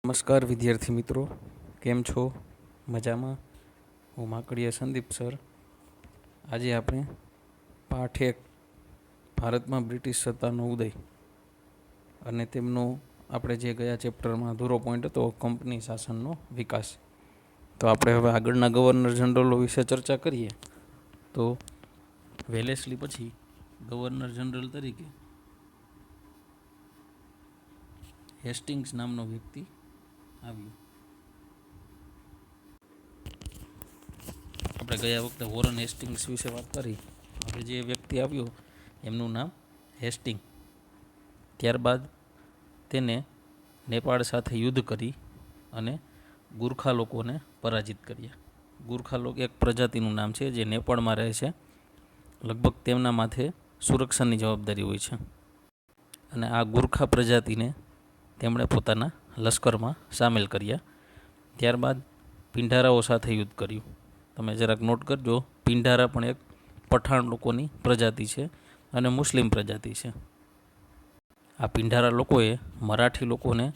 નમસ્કાર વિદ્યાર્થી મિત્રો, કેમ છો? મજામાં? હું માકડીયા સંદીપ સર. આજે આપણે પાઠ 1 ભારતમાં બ્રિટિશ સત્તાનો ઉદય અને તેમનો આપણે જે ગયા ચેપ્ટરમાં અધૂરો પોઈન્ટ હતો કંપની શાસનનો વિકાસ. તો આપણે હવે આગળના ગવર્નર જનરલો વિશે ચર્ચા કરીએ. તો વેલેસ્લી પછી ગવર્નર જનરલ તરીકે હેસ્ટિંગ્સ નામનો વ્યક્તિ આવ્યો. આપણે ગયા વખતે વોરન હેસ્ટિંગ્સ વિશે વાત કરી. હવે જે વ્યક્તિ આવ્યો એમનું નામ હેસ્ટિંગ. ત્યારબાદ તેને નેપાળ સાથે યુદ્ધ કરી અને ગુરખા લોકોને પરાજિત કર્યા. ગુરખા લોકો એક પ્રજાતિનું નામ છે જે નેપાળમાં રહે છે. લગભગ તેમના માથે સુરક્ષાની જવાબદારી હોય છે અને આ ગુરખા પ્રજાતિને તેમણે પોતાના લશ્કરમાં સામેલ કર્યા. ત્યારબાદ પિંઢારાઓ સાથે યુદ્ધ કર્યું. તમે જરાક નોટ કરજો, પિંઢારા પણ એક પઠાણ લોકોની પ્રજાતિ છે અને મુસ્લિમ પ્રજાતિ છે. આ પિંઢારા લોકોએ મરાઠી લોકોને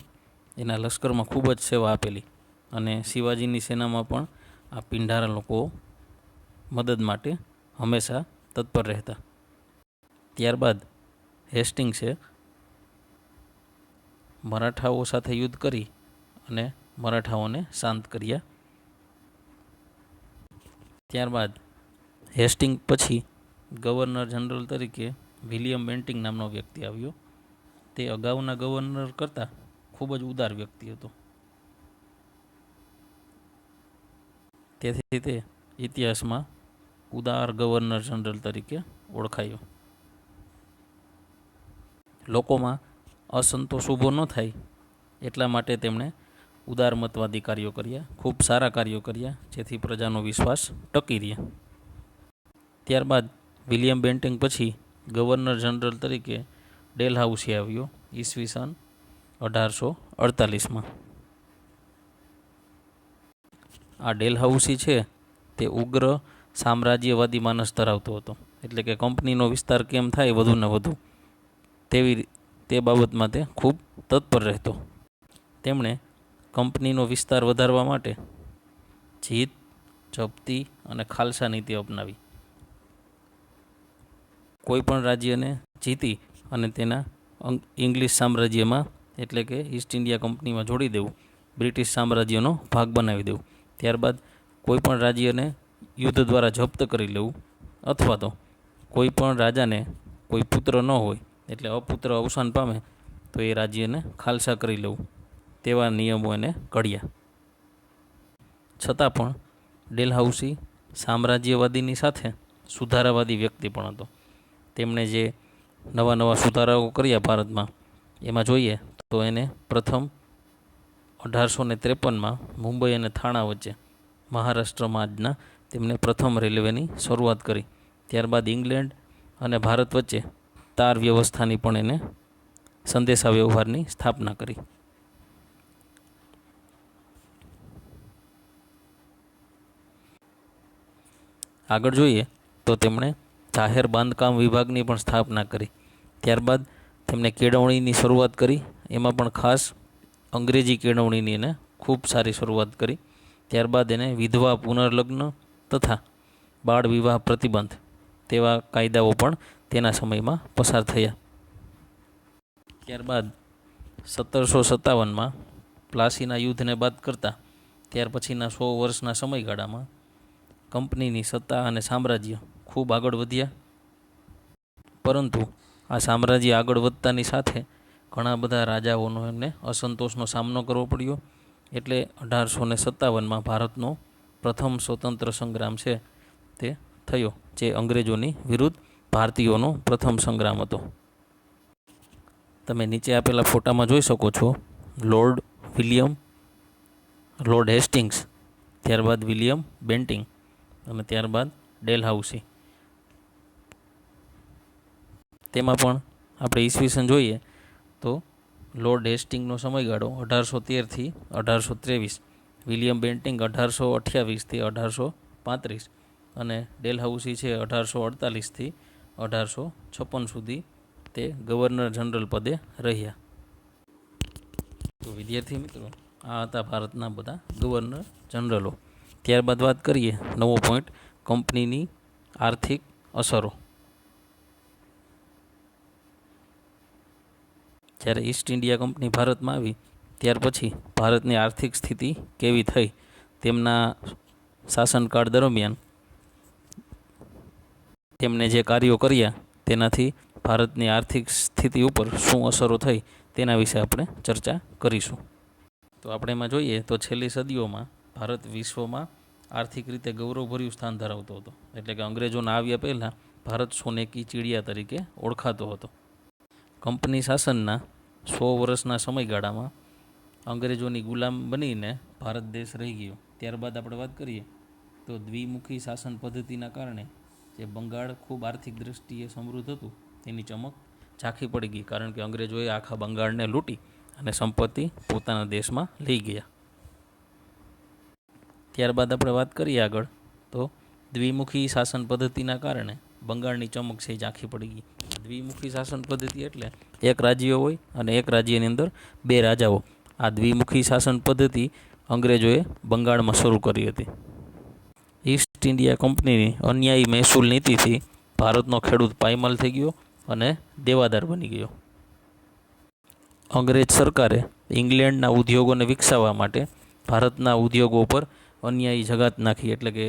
એના લશ્કરમાં ખૂબ જ સેવા આપેલી અને શિવાજીની સેનામાં પણ આ પિંઢારા લોકો મદદ માટે હંમેશા તત્પર રહેતા. ત્યારબાદ હેસ્ટિંગ્સે મરાઠાઓ સાથે યુદ્ધ કરી અને મરાઠાઓને શાંત કર્યા. ત્યારબાદ હેસ્ટિંગ પછી ગવર્નર જનરલ તરીકે વિલિયમ બેન્ટિંગ નામનો વ્યક્તિ આવ્યો. તે અગાઉના ગવર્નર કરતાં ખૂબ જ ઉદાર વ્યક્તિ હતો. તેથી તે ઇતિહાસમાં ઉદાર ગવર્નર જનરલ તરીકે ઓળખાયો. લોકોમાં અસંતોષ ઊભો ન થાય એટલા માટે તેમણે ઉદારમતવાદી કાર્યો કર્યા, ખૂબ સારા કાર્યો કર્યા, જેથી પ્રજાનો વિશ્વાસ ટકી રહ્યા. ત્યારબાદ વિલિયમ બેન્ટિંગ પછી ગવર્નર જનરલ તરીકે ડેલહાઉસી આવ્યો ઈસવીસન 1848. આ ડેલહાઉસી છે તે ઉગ્ર સામ્રાજ્યવાદી માનસ ધરાવતો હતો. એટલે કે કંપનીનો વિસ્તાર કેમ થાય વધુ ને વધુ તે બાબતમાં તે ખૂબ તત્પર રહેતો. તેમણે કંપનીનો વિસ્તાર વધારવા માટે જીત, જપ્તી અને ખાલસા નીતિ અપનાવી. કોઈપણ રાજ્યને જીતી અને તેના ઇંગ્લિશ સામ્રાજ્યમાં એટલે કે ઈસ્ટ ઇન્ડિયા કંપનીમાં જોડી દેવું, બ્રિટિશ સામ્રાજ્યનો ભાગ બનાવી દેવું. ત્યારબાદ કોઈપણ રાજ્યને યુદ્ધ દ્વારા જપ્ત કરી લેવું, અથવા તો કોઈપણ રાજાને કોઈ પુત્ર ન હોય એટલે અપુત્ર અવસાન પામે તો એ રાજ્યને ખાલસા કરી લેવું, તેવા નિયમો એને ઘડ્યા. છતાં પણ ડેલહાઉસી સામ્રાજ્યવાદીની સાથે સુધારાવાદી વ્યક્તિ પણ હતો. તેમણે જે નવા નવા સુધારાઓ કર્યા ભારતમાં, એમાં જોઈએ તો એને પ્રથમ 1853માં મુંબઈ અને થાણા વચ્ચે મહારાષ્ટ્રમાં આજના તેમણે પ્રથમ રેલવેની શરૂઆત કરી. ત્યારબાદ ઇંગ્લેન્ડ અને ભારત વચ્ચે તાર વ્યવસ્થાની પણ એને સંદેશા વ્યવહારની સ્થાપના કરી. આગળ જોઈએ તો તેમણે જાહેર બાંધકામ વિભાગની પણ સ્થાપના કરી. ત્યારબાદ તેમણે કેળવણીની શરૂઆત કરી. એમાં પણ ખાસ અંગ્રેજી કેળવણીની એને ખૂબ સારી શરૂઆત કરી. ત્યારબાદ એને વિધવા પુનર્લગ્ન તથા બાળ વિવાહ પ્રતિબંધ તેવા કાયદાઓ પણ તેના સમયમાં પસાર થયા. ત્યારબાદ 1757માં પ્લાસીના યુદ્ધને બાદ કરતાં ત્યાર પછીના 100 વર્ષના સમયગાળામાં કંપનીની સત્તા અને સામ્રાજ્ય ખૂબ આગળ વધ્યા. પરંતુ આ સામ્રાજ્ય આગળ વધતાની સાથે ઘણા બધા રાજાઓનો એમને અસંતોષનો સામનો કરવો પડ્યો. એટલે 1857માં ભારતનો પ્રથમ સ્વતંત્ર સંગ્રામ છે તે થયો, જે અંગ્રેજોની વિરુદ્ધ ભારતીયોનો પ્રથમ સંગ્રામ હતો. તમે નીચે આપેલા ફોટામાં જોઈ શકો છો લોર્ડ હેસ્ટિંગ્સ, ત્યારબાદ વિલિયમ બેન્ટિંગ અને ત્યારબાદ ડેલહાઉસી. તેમાં પણ આપણે ઈસવીસન જોઈએ તો લોર્ડ હેસ્ટિંગનો સમયગાળો 1813થી 1823, વિલિયમ બેન્ટિંગ 1828થી 1835 અને ડેલહાઉસી છે 1848થી 1856 સુધી તે ગવર્નર જનરલ પદે રહ્યા. તો વિદ્યાર્થી મિત્રો, આ હતા ભારતના બધા ગવર્નર જનરલો. ત્યારબાદ વાત કરીએ નવો પોઈન્ટ, કંપનીની આર્થિક અસરો. જ્યારે ઈસ્ટ ઇન્ડિયા કંપની ભારતમાં આવી ત્યાર પછી ભારતની આર્થિક સ્થિતિ કેવી થઈ, તેમના શાસનકાળ દરમિયાન તેમને જે કાર્યો કર્યા તેનાથી ભારતની આર્થિક સ્થિતિ ઉપર શું અસરો થઈ તેના વિશે આપણે ચર્ચા કરીશું. તો આપણે એમાં જોઈએ તો છેલ્લી સદીઓમાં ભારત વિશ્વમાં આર્થિક રીતે ગૌરવભર્યું સ્થાન ધરાવતો હતો. એટલે કે અંગ્રેજોના આવ્યા પહેલાં ભારત સોને કી ચીડિયા તરીકે ઓળખાતો હતો. કંપની શાસનના 100 વર્ષના સમયગાળામાં અંગ્રેજોની ગુલામ બનીને ભારત દેશ રહી ગયો. ત્યારબાદ આપણે વાત કરીએ તો દ્વિમુખી શાસન પદ્ધતિના કારણે જે બંગાળ ખૂબ આર્થિક દૃષ્ટિએ સમૃદ્ધ હતું તેની ચમક ઝાંખી પડી ગઈ, કારણ કે અંગ્રેજોએ આખા બંગાળને લૂંટી અને સંપત્તિ પોતાના દેશમાં લઈ ગયા. ત્યારબાદ આપણે વાત કરીએ આગળ તો દ્વિમુખી શાસન પદ્ધતિના કારણે બંગાળની ચમક છે ઝાંખી પડી ગઈ. દ્વિમુખી શાસન પદ્ધતિ એટલે એક રાજ્ય હોય અને એક રાજ્યની અંદર 2 રાજાઓ. આ દ્વિમુખી શાસન પદ્ધતિ અંગ્રેજોએ બંગાળમાં શરૂ કરી હતી. ઈસ્ટ ઇન્ડિયા કંપનીની અન્યાયી મહેસૂલ નીતિથી ભારતનો ખેડૂત પાયમાલ થઈ ગયો અને દેવાદાર બની ગયો. અંગ્રેજ સરકારે ઇંગ્લેન્ડના ઉદ્યોગોને વિકસાવવા માટે ભારતના ઉદ્યોગો પર અન્યાયી જગાત નાખી. એટલે કે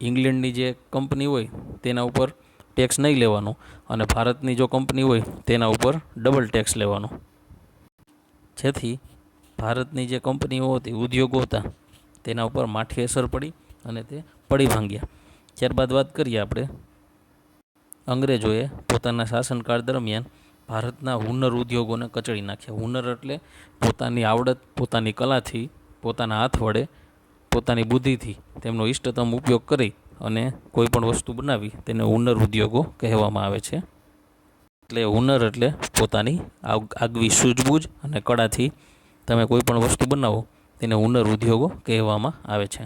ઇંગ્લેન્ડની જે કંપની હોય તેના ઉપર ટેક્સ નહીં લેવાનો અને ભારતની જો કંપની હોય તેના ઉપર ડબલ ટેક્સ લેવાનો, જેથી ભારતની જે કંપનીઓ હતી, ઉદ્યોગો હતા, તેના ઉપર માઠી અસર પડી અને તે પડી ભાંગ્યા. ત્યારબાદ વાત કરીએ આપણે અંગ્રેજોએ પોતાના શાસનકાળ દરમિયાન ભારતના હુનર ઉદ્યોગોને કચડી નાખ્યા. હુનર એટલે પોતાની આવડત, પોતાની કલાથી, પોતાના હાથ વડે, પોતાની બુદ્ધિથી તેમનો ઇષ્ટતમ ઉપયોગ કરી અને કોઈ પણ વસ્તુ બનાવી તેને હુનર ઉદ્યોગો કહેવામાં આવે છે. એટલે હુનર એટલે પોતાની આગવી સૂઝબૂઝ અને કળાથી તમે કોઈ પણ વસ્તુ બનાવો તેને હુનર ઉદ્યોગો કહેવામાં આવે છે.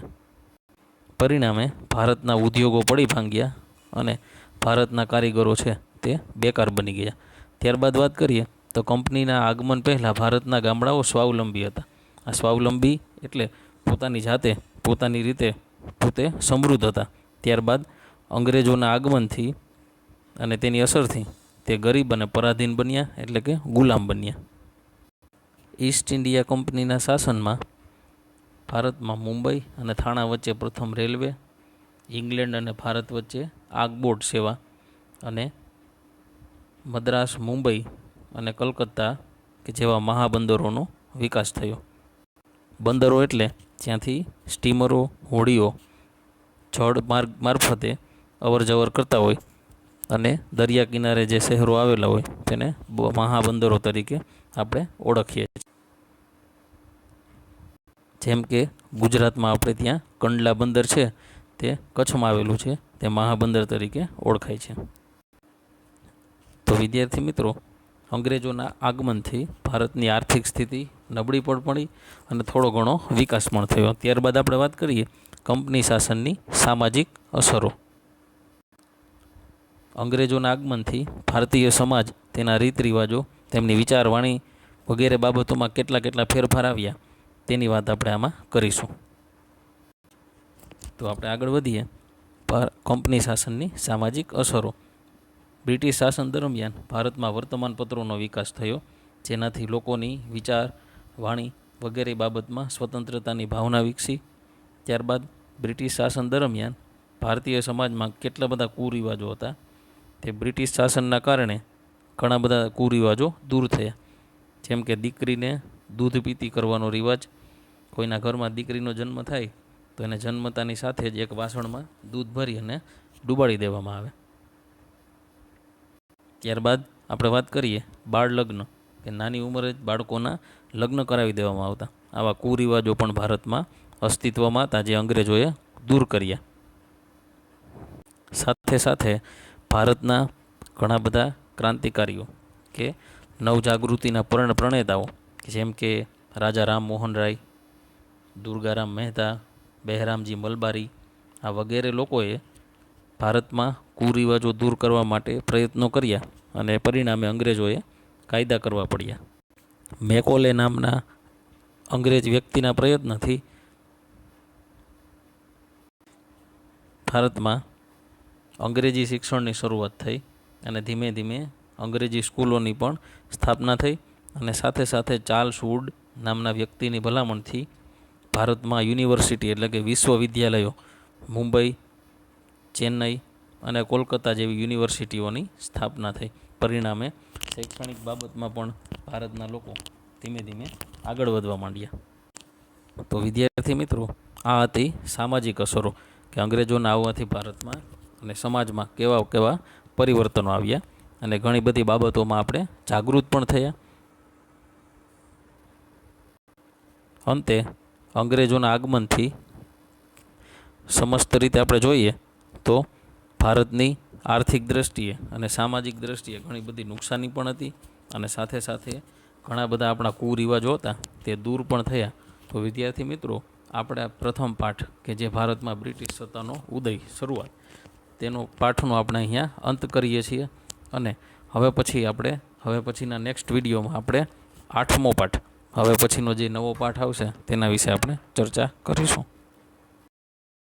પરિણામે ભારતના ઉદ્યોગો પડી ભાંગ્યા અને ભારતના કારીગરો છે તે બેકાર બની ગયા. ત્યારબાદ વાત કરીએ તો કંપનીના આગમન પહેલાં ભારતના ગામડાઓ સ્વાવલંબી હતા. આ સ્વાવલંબી એટલે પોતાની જાતે, પોતાની રીતે પોતે સમૃદ્ધ હતા. ત્યારબાદ અંગ્રેજોના આગમનથી અને તેની અસરથી તે ગરીબ અને પરાધીન બન્યા, એટલે કે ગુલામ બન્યા. ઈસ્ટ ઇન્ડિયા કંપનીના શાસનમાં ભારતમાં મુંબઈ અને થાણા વચ્ચે પ્રથમ રેલવે, ઇંગ્લેન્ડ અને ભારત વચ્ચે આગબોટ સેવા અને મદ્રાસ, મુંબઈ અને કલકત્તા કે જેવા મહાબંદરોનો વિકાસ થયો. બંદરો એટલે જ્યાંથી સ્ટીમરો, હોડીઓ જળ માર્ગ મારફતે અવર જવર કરતા હોય અને દરિયા કિનારે જે શહેરો આવેલા હોય તેને મહાબંદરો તરીકે આપણે ઓળખીએ છીએ. જેમ કે ગુજરાતમાં આપણે ત્યાં કંડલા બંદર છે તે કચ્છમાં આવેલું છે, તે મહાબંદર તરીકે ઓળખાય છે. તો વિદ્યાર્થી મિત્રો, અંગ્રેજોના આગમનથી ભારતની આર્થિક સ્થિતિ નબળી પડી અને થોડો ઘણો વિકાસ પણ થયો. ત્યારબાદ આપણે વાત કરીએ કંપની શાસનની સામાજિક અસરો. અંગ્રેજોના આગમનથી ભારતીય સમાજ, તેના રીત રિવાજો, તેમની વિચારવાણી વગેરે બાબતોમાં કેટલા ફેરફાર આવ્યા તેની વાત આપણે આમાં કરીશું. તો આપણે આગળ વધીએ. કંપની શાસનની સામાજિક અસરો. બ્રિટિશ શાસન દરમિયાન ભારતમાં વર્તમાનપત્રોનો વિકાસ થયો, જેનાથી લોકોની વિચાર, વાણી વગેરે બાબતમાં સ્વતંત્રતાની ભાવના વિકસી. ત્યારબાદ બ્રિટિશ શાસન દરમિયાન ભારતીય સમાજમાં કેટલા બધા કુરિવાજો હતા, તે બ્રિટિશ શાસનના કારણે ઘણા બધા કુરિવાજો દૂર થયા. જેમ કે દીકરીને દૂધ પીતી કરવાનો રિવાજ. કોઈના ઘરમાં દીકરીનો જન્મ થાય તો એને જન્મતાની સાથે જ એક વાસણમાં દૂધ ભરી અને ડૂબાડી દેવામાં આવે. ત્યારબાદ આપણે વાત કરીએ બાળ લગ્ન, કે નાની ઉંમરે જ બાળકોના લગ્ન કરાવી દેવામાં આવતા. આવા કુરિવાજો પણ ભારતમાં અસ્તિત્વમાં હતા, જે અંગ્રેજોએ દૂર કર્યા. સાથે સાથે ભારતના ઘણા બધા ક્રાંતિકારીઓ કે નવજાગૃતિના પ્રણેતાઓ, જેમ કે રાજા રામમોહન રાય, દુર્ગારામ મહેતા, બહેરામજી મલબારી, આ વગેરે લોકોએ ભારતમાં કુરિવાજો દૂર કરવા માટે પ્રયત્નો કર્યા અને પરિણામે અંગ્રેજોએ કાયદા કરવા પડ્યા. મેકોલે નામના અંગ્રેજ વ્યક્તિના પ્રયત્નથી ભારતમાં અંગ્રેજી શિક્ષણની શરૂઆત થઈ અને ધીમે ધીમે અંગ્રેજી સ્કૂલોની પણ સ્થાપના થઈ અને સાથે સાથે ચાર્લ્સ વુડ નામના વ્યક્તિની ભલામણથી ભારતમાં યુનિવર્સિટી એટલે કે વિશ્વવિદ્યાલયો મુંબઈ, ચેન્નઈ અને કોલકાતા જેવી યુનિવર્સિટીઓની સ્થાપના થઈ. પરિણામે શૈક્ષણિક બાબતમાં પણ ભારતના લોકો ધીમે ધીમે આગળ વધવા માંડ્યા. તો વિદ્યાર્થી મિત્રો, આ હતી સામાજિક અસરો કે અંગ્રેજોના આવવાથી ભારતમાં અને સમાજમાં કેવા કેવા પરિવર્તનો આવ્યા અને ઘણી બધી બાબતોમાં આપણે જાગૃત પણ થયા. અંતે અંગ્રેજોના આગમનથી સમસ્ત રીતે આપણે જોઈએ તો ભારતની આર્થિક દ્રષ્ટિએ અને સામાજિક દ્રષ્ટિએ ઘણી બધી નુકસાની પણ હતી અને સાથે સાથે ઘણા બધા આપણા કુરિવાજો હતા તે દૂર પણ થયા. તો વિદ્યાર્થી મિત્રો, આપણે પ્રથમ પાઠ કે જે ભારતમાં બ્રિટિશ સત્તાનો ઉદય શરૂઆત તેનો પાઠનો આપણે અહીંયા અંત કરીએ છીએ અને હવે પછીના નેક્સ્ટ વિડીયોમાં આપણે 8મો પાઠ, હવે પછીનો જે નવો પાઠ આવશે તેના વિશે આપણે ચર્ચા કરીશું.